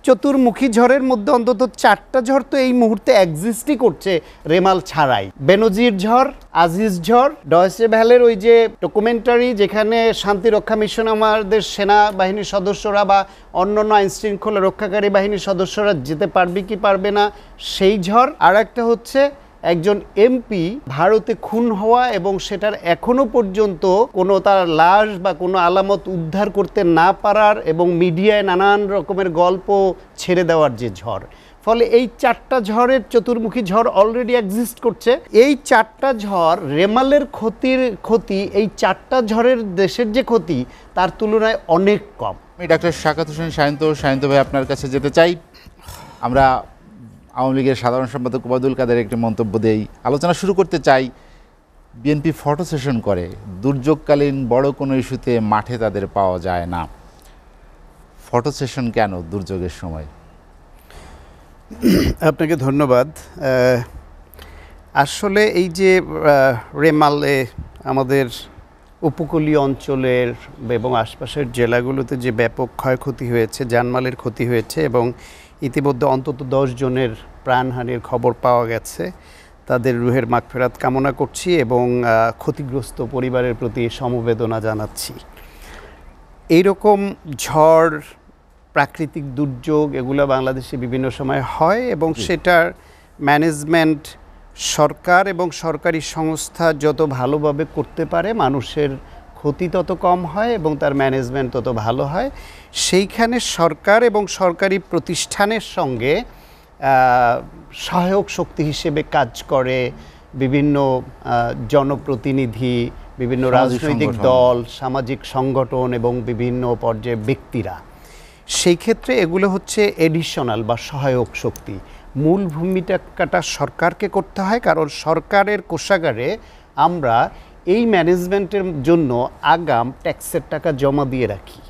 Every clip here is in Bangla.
চতুর্মুখী ঝড়ের মধ্যে অন্তত 4টা ঝড় তো এই মুহূর্তে এক্সিস্টই করছে রেমাল ছাড়াই। বেনজির ঝড়, আজিজ ঝড়, ডয়েচে ভ্যালের ওই যে ডকুমেন্টারি যেখানে শান্তিরক্ষা মিশন আমাদের সেনাবাহিনীর সদস্যরা বা অন্যান্য আইন শৃঙ্খলা রক্ষাকারী বাহিনীর সদস্যরা যেতে পারবে কি পারবে না সেই ঝড়। আর একটা হচ্ছে একজন এমপি ভারতে খুন হওয়া এবং সেটার এখনো পর্যন্ত কোনো তার লাশ বা কোনো আলামত উদ্ধার করতে না পারার এবং মিডিয়ায় নানান রকমের গল্প ছেড়ে দেওয়ার যে ঝড়। ফলে এই 4টা ঝড়ের চতুর্মুখী ঝড় অলরেডি এক্সিস্ট করছে। এই 4টা ঝড় রেমালের ক্ষতি এই 4টা ঝড়ের দেশের যে ক্ষতি তার তুলনায় অনেক কম। আমি ডাক্তার শাকাত হোসেন সায়ন্ত ভাই আপনার কাছে যেতে চাই। আমরা আওয়ামী লীগের সাধারণ সম্পাদক ওবায়দুল কাদের একটি মন্তব্য দিয়েই আলোচনা শুরু করতে চাই। বিএনপি ফটো সেশন করে, দুর্যোগকালীন বড় কোনো ইস্যুতে মাঠে তাদের পাওয়া যায় না। ফটো সেশন কেন দুর্যোগের সময়? আপনাকে ধন্যবাদ। আসলে এই যে রেমালে আমাদের উপকূলীয় অঞ্চলের এবং আশপাশের জেলাগুলোতে যে ব্যাপক ক্ষয়ক্ষতি হয়েছে, জানমালের ক্ষতি হয়েছে এবং ইতিমধ্যে অন্তত 10 জনের প্রাণহানির খবর পাওয়া গেছে, তাদের রুহের মাগফিরাত কামনা করছি এবং ক্ষতিগ্রস্ত পরিবারের প্রতি সমবেদনা জানাচ্ছি। এইরকম ঝড়, প্রাকৃতিক দুর্যোগ এগুলো বাংলাদেশে বিভিন্ন সময় হয় এবং সেটার ম্যানেজমেন্ট সরকার এবং সরকারি সংস্থা যত ভালোভাবে করতে পারে মানুষের ক্ষতি তত কম হয় এবং তার ম্যানেজমেন্ট তত ভালো হয়। সেইখানে সরকার এবং সরকারি প্রতিষ্ঠানের সঙ্গে সহায়ক শক্তি হিসেবে কাজ করে বিভিন্ন জনপ্রতিনিধি, বিভিন্ন রাজনৈতিক দল, সামাজিক সংগঠন এবং বিভিন্ন পর্যায়ে ব্যক্তিরা। সেই ক্ষেত্রে এগুলো হচ্ছে এডিশনাল বা সহায়ক শক্তি। মূল ভূমিকাটা সরকারকে করতে হয়, কারণ সরকারের কোষাগারে আমরা এই ম্যানেজমেন্টের জন্য আগাম ট্যাক্সের টাকা জমা দিয়ে রাখি।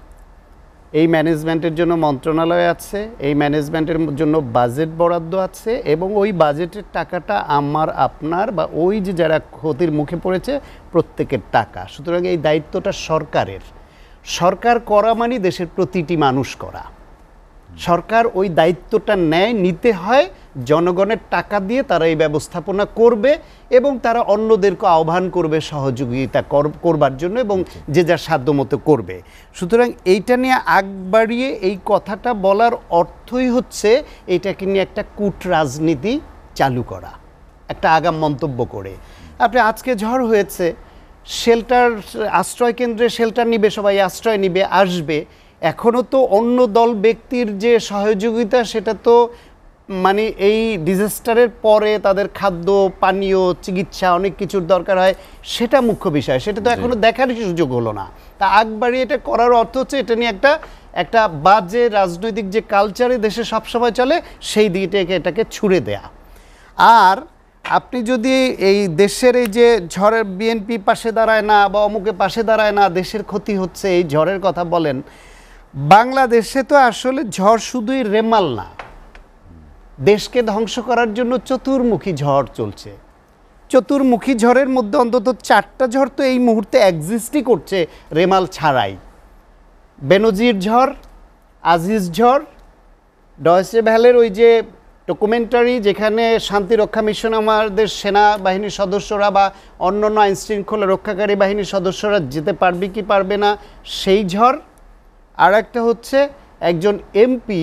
এই ম্যানেজমেন্টের জন্য মন্ত্রণালয় আছে, এই ম্যানেজমেন্টের জন্য বাজেট বরাদ্দ আছে এবং ওই বাজেটের টাকাটা আমার আপনার বা ওই যে যারা ক্ষতির মুখে পড়েছে প্রত্যেকের টাকা। সুতরাং এই দায়িত্বটা সরকারের। সরকার করা মানে দেশের প্রতিটি মানুষ করা। সরকার ওই দায়িত্বটা নিতে হয়, জনগণের টাকা দিয়ে তারা এই ব্যবস্থাপনা করবে এবং তারা অন্যদেরকে আহ্বান করবে সহযোগিতা করবার জন্য এবং যে যার সাধ্যমতো করবে। সুতরাং এইটা নিয়ে আগ বাড়িয়ে এই কথাটা বলার অর্থই হচ্ছে এইটাকে নিয়ে একটা কূট রাজনীতি চালু করা, একটা আগাম মন্তব্য করে। আপনি আজকে ঝড় হয়েছে, শেল্টার আশ্রয় কেন্দ্রে শেল্টার নিবে, সবাই আশ্রয় নিবে, আসবে। এখনও তো অন্য দল ব্যক্তির যে সহযোগিতা সেটা তো মানে এই ডিজাস্টারের পরে তাদের খাদ্য, পানীয়, চিকিৎসা অনেক কিছুর দরকার হয়, সেটা মুখ্য বিষয়। সেটা তো এখনও দেখার সুযোগ হলো না। তা আগ বাড়িয়ে এটা করার অর্থ হচ্ছে এটা নিয়ে একটা বাজে রাজনৈতিক যে কালচারে দেশে সবসময় চলে সেই দিকে এটাকে ছুড়ে দেয়া। আর আপনি যদি এই দেশের এই যে ঝড়ের বিএনপি পাশে দাঁড়ায় না বা অমুকে পাশে দাঁড়ায় না, দেশের ক্ষতি হচ্ছে, এই ঝড়ের কথা বলেন, বাংলাদেশে তো আসলে ঝড় শুধুই রেমাল না, দেশকে ধ্বংস করার জন্য চতুর্মুখী ঝড় চলছে। চতুর্মুখী ঝড়ের মধ্যে অন্তত 4টা ঝড় তো এই মুহূর্তে এক্সিস্টই করছে রেমাল ছাড়াই। বেনজির ঝড়, আজিজ ঝড়, ডয়েচে ভ্যালের ওই যে ডকুমেন্টারি যেখানে শান্তিরক্ষা মিশন আমাদের সেনাবাহিনীর সদস্যরা বা অন্যান্য আইন শৃঙ্খলা রক্ষাকারী বাহিনীর সদস্যরা যেতে পারবে কি পারবে না সেই ঝড়। আর একটা হচ্ছে একজন এমপি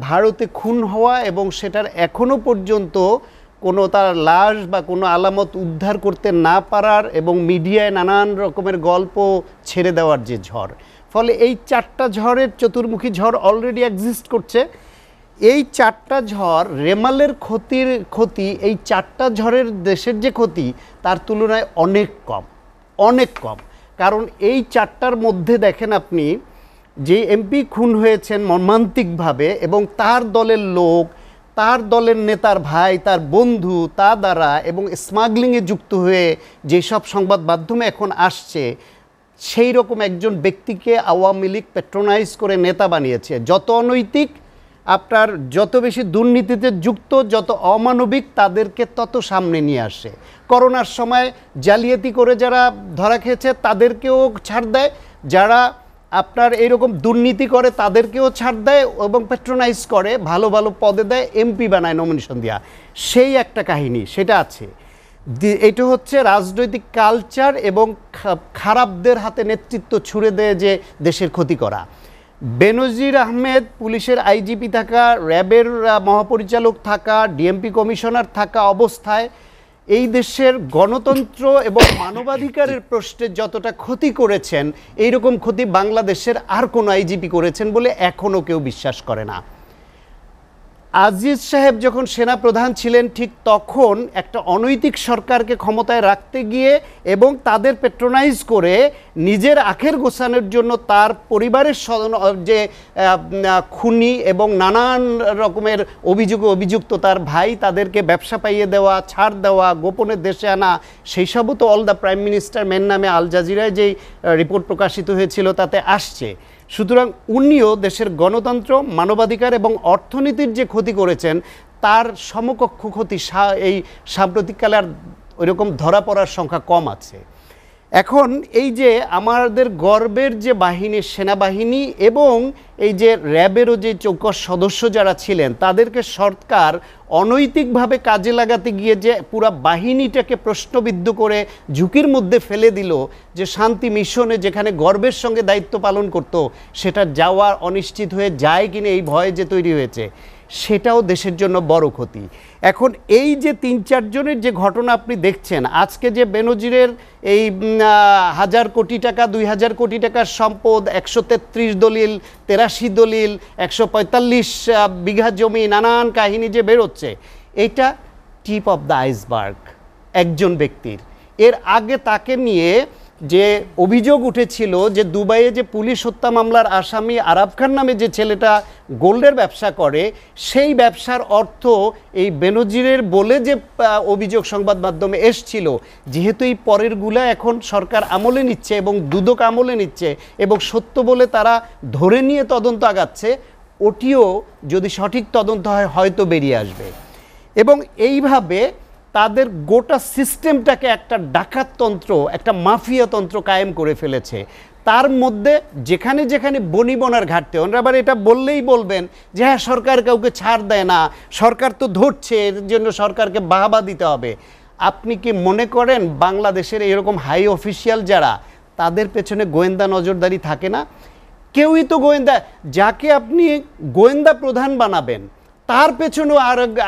ভারতে খুন হওয়া এবং সেটার এখনো পর্যন্ত কোনো তার লাশ বা কোনো আলামত উদ্ধার করতে না পারার এবং মিডিয়ায় নানান রকমের গল্প ছেড়ে দেওয়ার যে ঝড়। ফলে এই 4টা ঝড়ের চতুর্মুখী ঝড় অলরেডি এক্সিস্ট করছে। এই 4টা ঝড় রেমালের ক্ষতি এই 4টা ঝড়ের দেশের যে ক্ষতি তার তুলনায় অনেক কম। কারণ এই 4টার মধ্যে দেখেন আপনি যে এমপি খুন হয়েছেন মর্মান্তিকভাবে এবং তার দলের লোক, তার দলের নেতার ভাই, তার বন্ধু, তা দ্বারা এবং স্মাগলিংয়ে যুক্ত হয়ে যেসব সংবাদ মাধ্যমে এখন আসছে, সেই রকম একজন ব্যক্তিকে আওয়ামী লীগ প্যাট্রোনাইজ করে নেতা বানিয়েছে। যত অনৈতিক, আপনার যত বেশি দুর্নীতিতে যুক্ত, যত অমানবিক, তাদেরকে তত সামনে নিয়ে আসে। করোনার সময় জালিয়াতি করে যারা ধরা খেয়েছে তাদেরকেও ছাড় দেয়, যারা আপনার এইরকম দুর্নীতি করে তাদেরকেও ছাড় দেয় এবং প্যাট্রোনাইজ করে, ভালো ভালো পদে দেয়, এমপি বানায় নমিনেশন দেওয়া, সেই একটা কাহিনী সেটা আছে। এটা হচ্ছে রাজনৈতিক কালচার এবং খারাপদের হাতে নেতৃত্ব ছুড়ে দেয় যে দেশের ক্ষতি করা। বেনজির আহমেদ পুলিশের আইজিপি থাকা, র্যাবের মহাপরিচালক থাকা, ডিএমপি কমিশনার থাকা অবস্থায় এই দেশের গণতন্ত্র এবং মানবাধিকারের প্রশ্নে যতটা ক্ষতি করেছেন, এইরকম ক্ষতি বাংলাদেশের আর কোনো আইজিপি করেছেন বলে এখনও কেউ বিশ্বাস করে না। আজিজ সাহেব যখন সেনা প্রধান ছিলেন ঠিক তখন একটা অনৈতিক সরকারকে ক্ষমতায় রাখতে গিয়ে এবং তাদের প্যাট্রোনাইজ করে নিজের আখের গোছানোর জন্য তার পরিবারের যে খুনি এবং নানান রকমের অভিযুক্ত তার ভাই, তাদেরকে ব্যবসা পাইয়ে দেওয়া, ছাড় দেওয়া, গোপনে দেশে আনা, সেই সবও তো all the prime minister men নামে আল জাজিরায় যেই রিপোর্ট প্রকাশিত হয়েছিল তাতে আসছে। সুতরাং উনিও দেশের গণতন্ত্র, মানবাধিকার এবং অর্থনীতির যে ক্ষতি করেছেন তার সমকক্ষ ক্ষতি এই সাম্প্রতিককালে আর ওইরকম ধরা পড়ার সংখ্যা কম আছে। এখন এই যে আমাদের গর্বের যে বাহিনী, সেনাবাহিনী এবং এই যে র্যাবেরও যে চৌকস সদস্য যারা ছিলেন, তাদেরকে সরকার অনৈতিকভাবে কাজে লাগাতে গিয়ে যে পুরো বাহিনীটাকে প্রশ্নবিদ্ধ করে ঝুঁকির মধ্যে ফেলে দিল, যে শান্তি মিশনে যেখানে গর্বের সঙ্গে দায়িত্ব পালন করত সেটা যাওয়া অনিশ্চিত হয়ে যায় কিনা এই ভয় যে তৈরি হয়েছে, সেটাও দেশের জন্য বড় ক্ষতি। এখন এই যে ৩-৪ জনের যে ঘটনা আপনি দেখছেন, আজকে যে বেনজিরের এই ১,০০০ কোটি টাকা, ২,০০০ কোটি টাকার সম্পদ, ১৩৩ দলিল, ৮৩ দলিল, ১৪৫ বিঘা জমি, নানান কাহিনী যে বেরোচ্ছে, এটা টিপ অফ দ্য আইসবার্গ একজন ব্যক্তির। এর আগে তাকে নিয়ে যে অভিযোগ উঠেছিল যে দুবাইয়ে যে পুলিশ হত্যা মামলার আসামি আরাব খান নামে যে ছেলেটা গোল্ডের ব্যবসা করে, সেই ব্যবসার অর্থ এই বেনজিরের বলে যে অভিযোগ সংবাদ মাধ্যমে এসছিল, যেহেতু এই পরেরগুলা এখন সরকার আমলে নিচ্ছে এবং দুদক আমলে নিচ্ছে এবং সত্য বলে তারা ধরে নিয়ে তদন্ত আগাচ্ছে, ওটিও যদি সঠিক তদন্ত হয় হয়তো বেরিয়ে আসবে। এবং এইভাবে তাদের গোটা সিস্টেমটাকে একটা ডাকাততন্ত্র, একটা মাফিয়াতন্ত্র কায়েম করে ফেলেছে। তার মধ্যে যেখানে যেখানে বনিবনার ঘাটতি, ওনারা আবার এটা বললেই বলবেন যে হ্যাঁ সরকার কাউকে ছাড় দেয় না, সরকার তো ধরছে, এর জন্য সরকারকে বাহবা দিতে হবে। আপনি কি মনে করেন বাংলাদেশের এরকম হাই অফিসিয়াল যারা, তাদের পেছনে গোয়েন্দা নজরদারি থাকে না? কেউই তো গোয়েন্দা, যাকে আপনি গোয়েন্দা প্রধান বানাবেন তার পেছনেও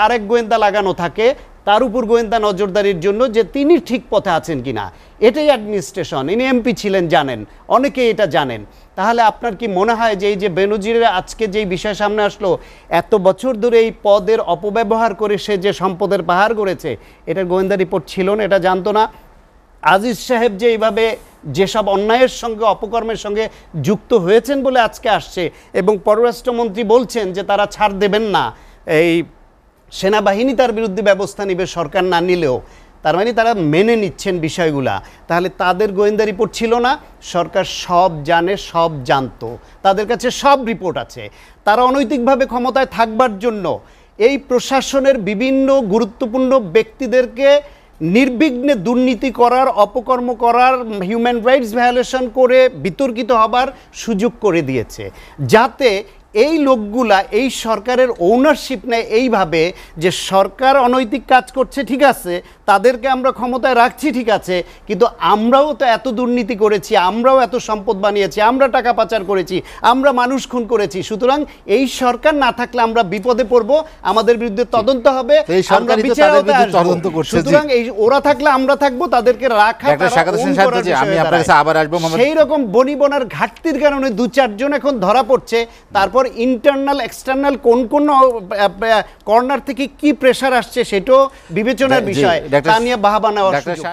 আরেক গোয়েন্দা লাগানো থাকে, তার উপর গোয়েন্দা নজরদারির জন্য যে তিনি ঠিক পথে আছেন কিনা। এটাই অ্যাডমিনিস্ট্রেশন। ইনি এমপি ছিলেন, জানেন, অনেকেই এটা জানেন। তাহলে আপনার কি মনে হয় যে এই যে বেনজিরের আজকে যেই বিষয় সামনে আসলো, এত বছর ধরে এই পদের অপব্যবহার করে সে যে সম্পদের পাহাড় গড়েছে, এটার গোয়েন্দা রিপোর্ট ছিল না, এটা জানতো না? আজিজ সাহেব যে এইভাবে যেসব অন্যায়ের সঙ্গে, অপকর্মের সঙ্গে যুক্ত হয়েছেন বলে আজকে আসছে এবং পররাষ্ট্রমন্ত্রী বলছেন যে তারা ছাড় দেবেন না, এই সেনাবাহিনী তার বিরুদ্ধে ব্যবস্থা নেবে সরকার না নিলেও, তার মানে তারা মেনে নিচ্ছেন বিষয়গুলা। তাহলে তাদের গোয়েন্দা রিপোর্ট ছিল না? সরকার সব জানে, সব জানতো, তাদের কাছে সব রিপোর্ট আছে। তারা অনৈতিকভাবে ক্ষমতায় থাকবার জন্য এই প্রশাসনের বিভিন্ন গুরুত্বপূর্ণ ব্যক্তিদেরকে নির্বিঘ্নে দুর্নীতি করার, অপকর্ম করার, হিউম্যান রাইটস ভায়োলেশন করে বিতর্কিত হবার সুযোগ করে দিয়েছে, যাতে এই লোকগুলা এই সরকারের ওনারশিপ নেয় এইভাবে যে সরকার অনৈতিক কাজ করছে, ঠিক আছে, তাদেরকে আমরা ক্ষমতায় রাখছি, ঠিক আছে, কিন্তু আমরাও তো এত দুর্নীতি করেছি, আমরাও এত সম্পদ বানিয়েছি, আমরা টাকা পাচার করেছি, আমরা মানুষ খুন করেছি, সুতরাং এই সরকার না থাকলে আমরা বিপদে পড়ব, আমাদের বিরুদ্ধে তদন্ত হবে, আমরা বিচার আওতায় আসব। সুতরাং এই ওরা থাকলে আমরা থাকবো, তাদেরকে রাখা সেই রকম বনিবনার ঘাটতির কারণে 2-4 জন এখন ধরা পড়ছে। তারপর ইন্টারনাল এক্সটার্নাল কোন কোন কর্নার থেকে কি প্রেসার আসছে সেটাও বিবেচনার বিষয়, তা নিয়ে বাহাবা নেওয়ার সুযোগ।